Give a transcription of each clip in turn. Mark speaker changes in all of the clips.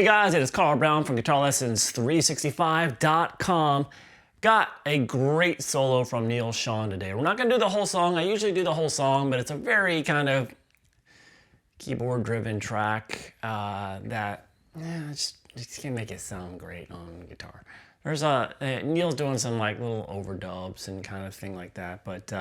Speaker 1: Hey guys, it is Carl Brown from GuitarLessons365.com. Got a great solo from Neal Schon today. We're not going to do the whole song. I usually do the whole song, but it's a very kind of keyboard-driven track that just can't make it sound great on guitar. There's Neal's doing some like little overdubs and kind of thing like that, but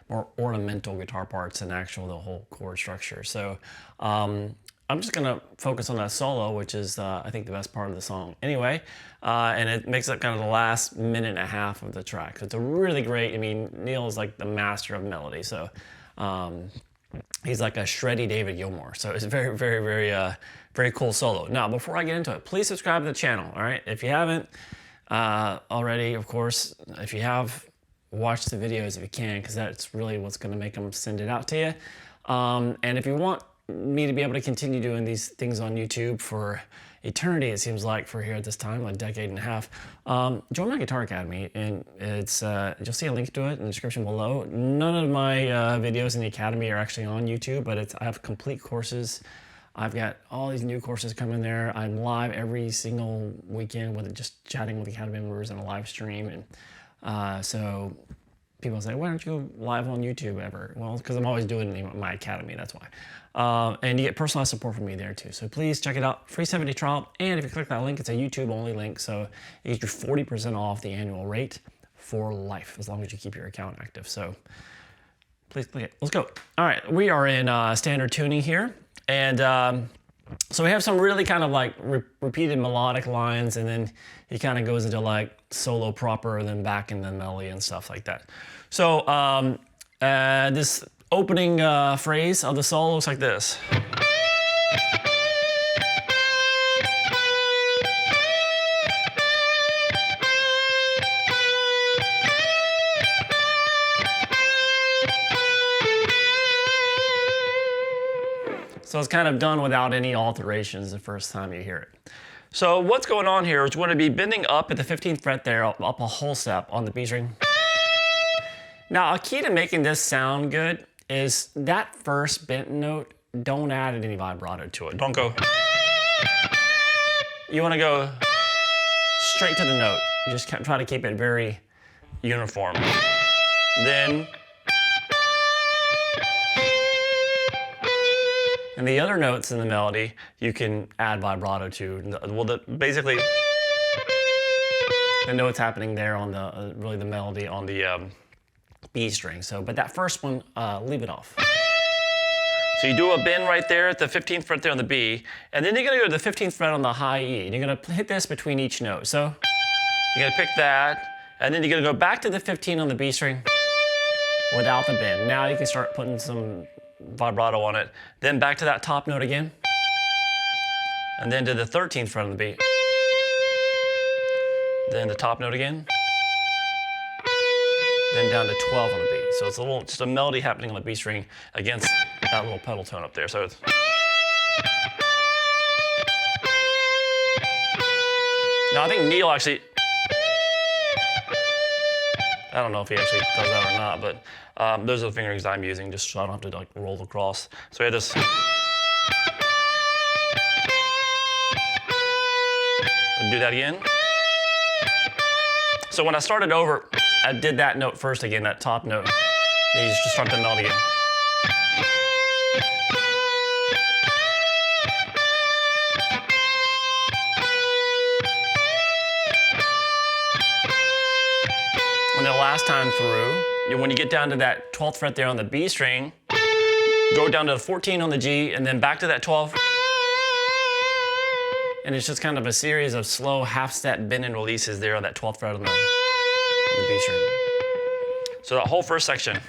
Speaker 1: more ornamental guitar parts than the whole chord structure. So I'm just gonna focus on that solo, which is I think the best part of the song anyway, and it makes up kind of the last minute and a half of the track. So it's a really great, I mean, Neal is like the master of melody, so he's like a shreddy David Gilmour. So it's very, very, very cool solo. Now, before I get into it, please subscribe to the channel, all right? If you haven't already, of course, if you have, watch the videos if you can, because that's really what's gonna make them send it out to you. And if you want me to be able to continue doing these things on YouTube for eternity, it seems like, for here at this time, like a decade and a half, join my Guitar Academy, and it's you'll see a link to it in the description below. None of my videos in the Academy are actually on YouTube, but I have complete courses. I've got all these new courses coming there. I'm live every single weekend with just chatting with the Academy members in a live stream, and so people say, why don't you go live on YouTube ever? Well, because I'm always doing it in my Academy, that's why. And you get personalized support from me there too. So please check it out, free 7-day trial. And if you click that link, it's a YouTube only link. So you get your 40% off the annual rate for life, as long as you keep your account active. So please click it. Let's go. All right, we are in standard tuning here. And so we have some really kind of like repeated melodic lines, and then he kind of goes into like solo proper and then back in the melody and stuff like that. So this opening phrase of the solo looks like this. So it's kind of done without any alterations the first time you hear it. So what's going on here is we're going to be bending up at the 15th fret there, up a whole step on the B string. Now, a key to making this sound good is that first bent note, don't add any vibrato to it. Don't go. You want to go straight to the note. Just try to keep it very uniform. Then, and the other notes in the melody, you can add vibrato to. Well, basically, the notes happening there on the, really the melody on the B string. So, but that first one, leave it off. So you do a bend right there at the 15th fret there on the B, and then you're gonna go to the 15th fret on the high E, and you're gonna hit this between each note. So you're gonna pick that, and then you're gonna go back to the 15 on the B string without the bend. Now you can start putting some vibrato on it. Then back to that top note again, and then to the 13th fret on the B. Then the top note again, then down to 12 on the B. So it's a little, just a melody happening on the B string against that little pedal tone up there. So it's, now I think Neal actually, I don't know if he actually does that or not, but those are the fingerings I'm using, just so I don't have to like roll across. So we have this. Do that again. So when I started over, I did that note first again, that top note. Then you just start the melody again. And then last time through, when you get down to that 12th fret there on the B string, go down to the 14 on the G, and then back to that 12. And it's just kind of a series of slow half-step bend and releases there on that 12th fret on the B string. So that whole first section.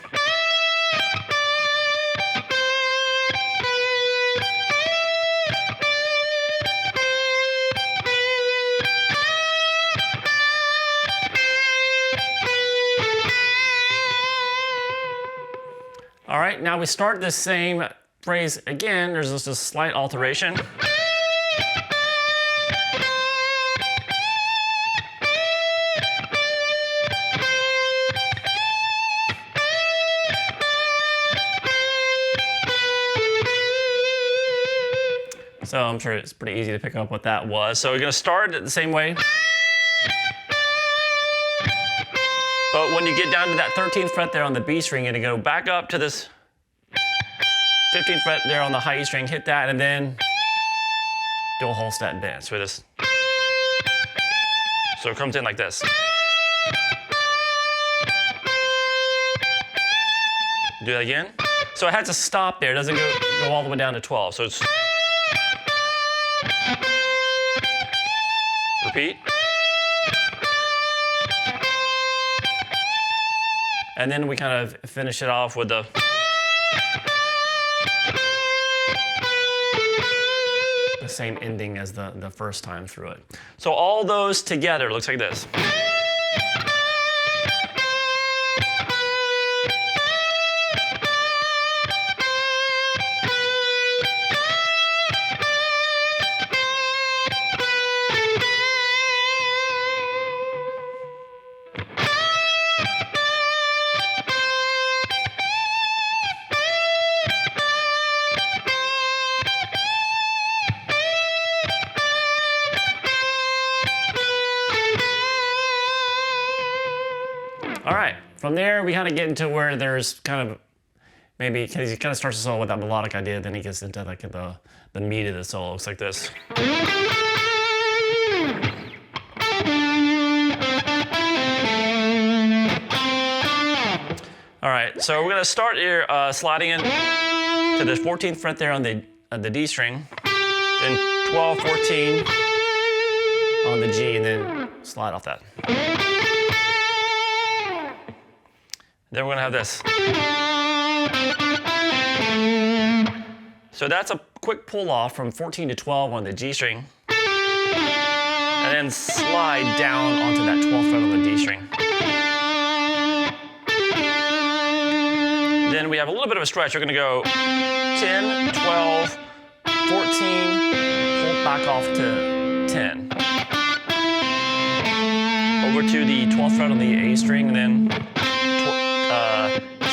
Speaker 1: All right, now we start this same phrase again. There's just a slight alteration. So I'm sure it's pretty easy to pick up what that was. So we're gonna start it the same way. But when you get down to that 13th fret there on the B string, you're gonna go back up to this 15th fret there on the high E string, hit that, and then do a whole step bend. So it comes in like this. Do that again. So it has to stop there. It doesn't go all the way down to 12. So it's repeat. And then we kind of finish it off with the same ending as the first time through it. So all those together looks like this. All right, from there we kind of get into where there's kind of maybe, because he kind of starts the solo with that melodic idea, then he gets into like the meat of the solo. Looks like this. All right, so we're gonna start here sliding in to the 14th fret there on the D string, then 12, 14 on the G, and then slide off that. Then we're gonna have this. So that's a quick pull off from 14 to 12 on the G string, and then slide down onto that 12th fret on the D string. Then we have a little bit of a stretch. We're gonna go 10, 12, 14, pull back off to 10. Over to the 12th fret on the A string, and then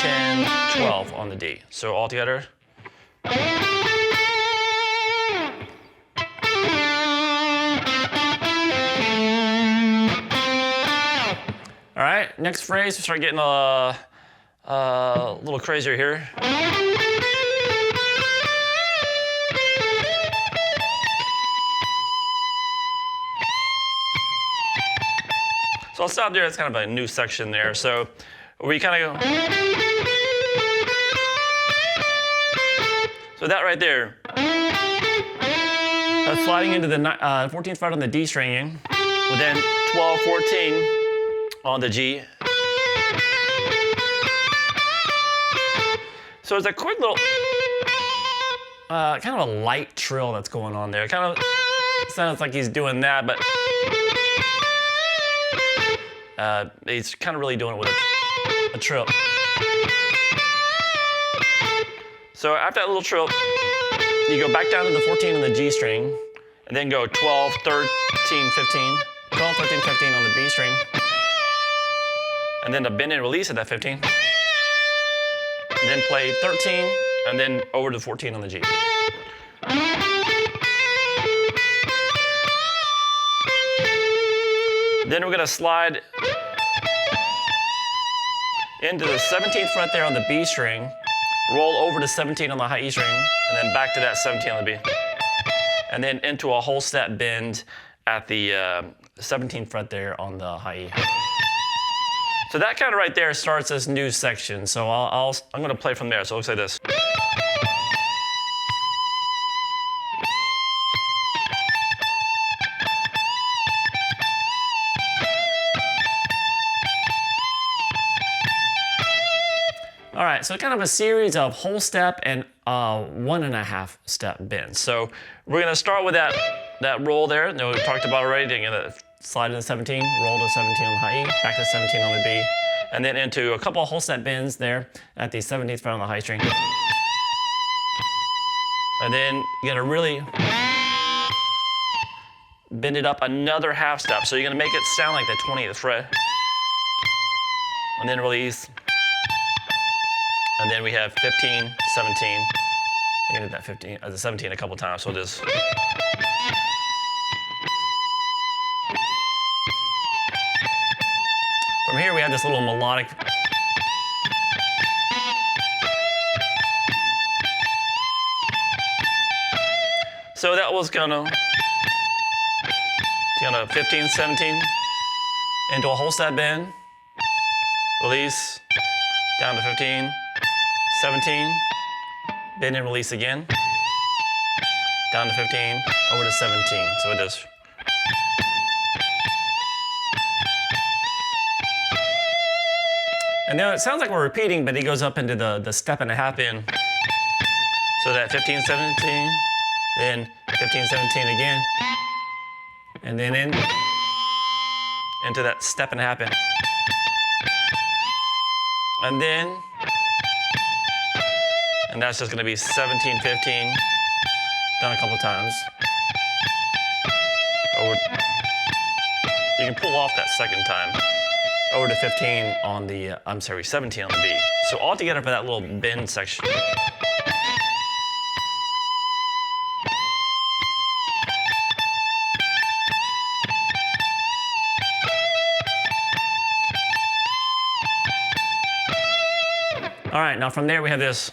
Speaker 1: 10, 12 on the D. So all together. All right, next phrase, we start getting a little crazier here. So I'll stop there. It's kind of a new section there. So we kind of go. So that right there. That's sliding into the 14th fret on the D string, with then 12, 14 on the G. So it's a quick little, kind of a light trill that's going on there. Kind of sounds like he's doing that, but he's kind of really doing it with a trill. So after that little trill, you go back down to the 14 on the G string, and then go 12, 13, 15, 12, 13, 15 on the B string, and then a bend and release at that 15, and then play 13, and then over to 14 on the G. Then we're gonna slide into the 17th fret there on the B string, roll over to 17 on the high E string, and then back to that 17 on the B. And then into a whole step bend at the 17th fret there on the high E. So that kind of right there starts this new section. So I'm gonna play from there. So it looks like this. All right, so kind of a series of whole step and 1.5 step bends. So we're gonna start with that roll there. No, we talked about already. You're gonna slide into 17, roll to 17 on the high E, back to 17 on the B, and then into a couple of whole step bends there at the 17th fret on the high string. And then you're gonna really bend it up another half step. So you're gonna make it sound like the 20th fret. And then release. And then we have 15, 17. You're can hit that 15, the 17 a couple times. So this. From here we have this little melodic. So that was kind of 15, 17 into a whole step bend, release, down to 15, 17, bend and release again, down to 15, over to 17. So it is. And now it sounds like we're repeating, but he goes up into the step and a half in. So that 15, 17, then 15, 17 again, and then into that step and a half in. And that's just gonna be 17, 15, done a couple times. Over, you can pull off that second time. Over to 15 on the, 17 on the B. So all together for that little bend section. All right, now from there we have this.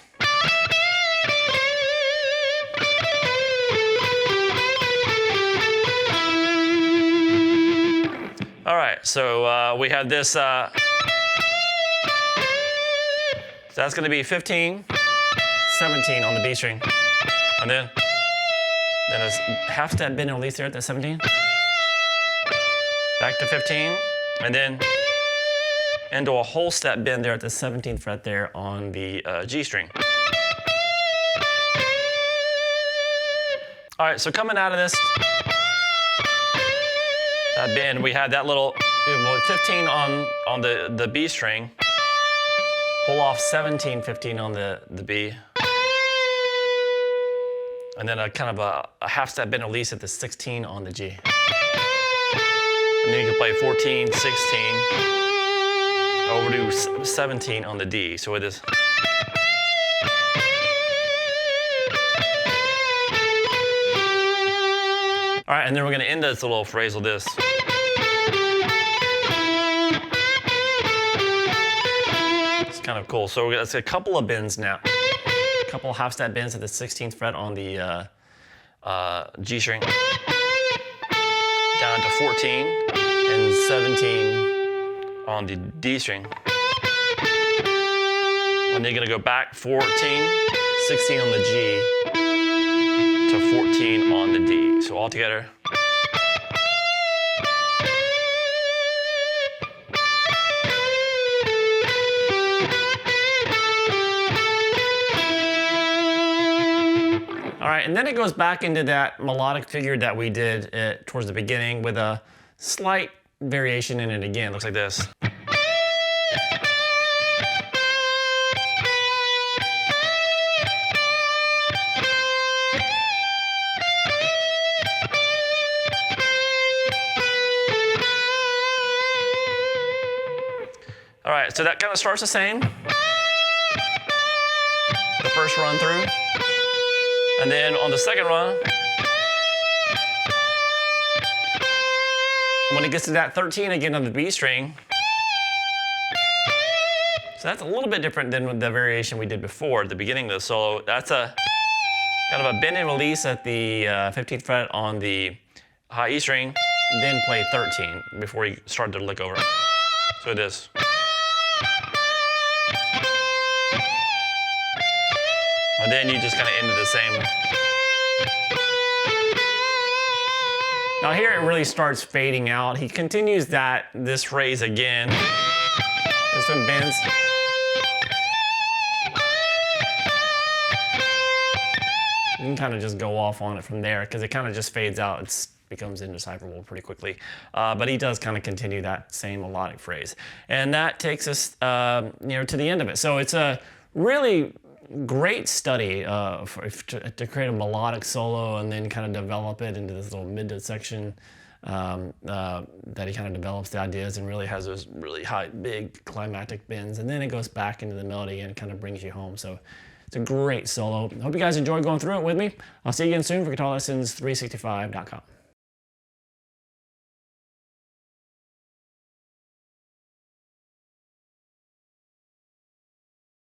Speaker 1: All right, so we have this. So that's going to be 15, 17 on the B string, and then a half step bend and release there at the 17. Back to 15, and then into a whole step bend there at the 17th fret there on the G string. All right, so coming out of this that bend, we had that little 15 on the B string, pull off 17, 15 on the B, and then a kind of a half step bend release at the 16 on the G. And then you can play 14, 16, over to 17 on the D. So it is. All right, and then we're going to end this little phrase with this. It's kind of cool. So it's a couple of bends now. A couple half step bends at the 16th fret on the G string. Down to 14 and 17 on the D string. And you're gonna go back 14, 16 on the G to 14 on the D. So all together. All right, and then it goes back into that melodic figure that we did towards the beginning with a slight variation in it again. Looks like this. All right, so that kind of starts the same. The first run through. And then on the second run, when it gets to that 13 again on the B string, so that's a little bit different than the variation we did before at the beginning of the solo. That's a kind of a bend and release at the 15th fret on the high E string, then play 13 before you start to lick over. So it is. And then you just kind of end it the same. Now here it really starts fading out. He continues this phrase again. There's some bends. You can kind of just go off on it from there because it kind of just fades out. It becomes indecipherable pretty quickly. But he does kind of continue that same melodic phrase. And that takes us to the end of it. So it's a really great study to create a melodic solo and then kind of develop it into this little mid section that he kind of develops the ideas and really has those really high, big climactic bends. And then it goes back into the melody and kind of brings you home. So It's a great solo. I hope you guys enjoy going through it with me. I'll see you again soon for GuitarLessons365.com.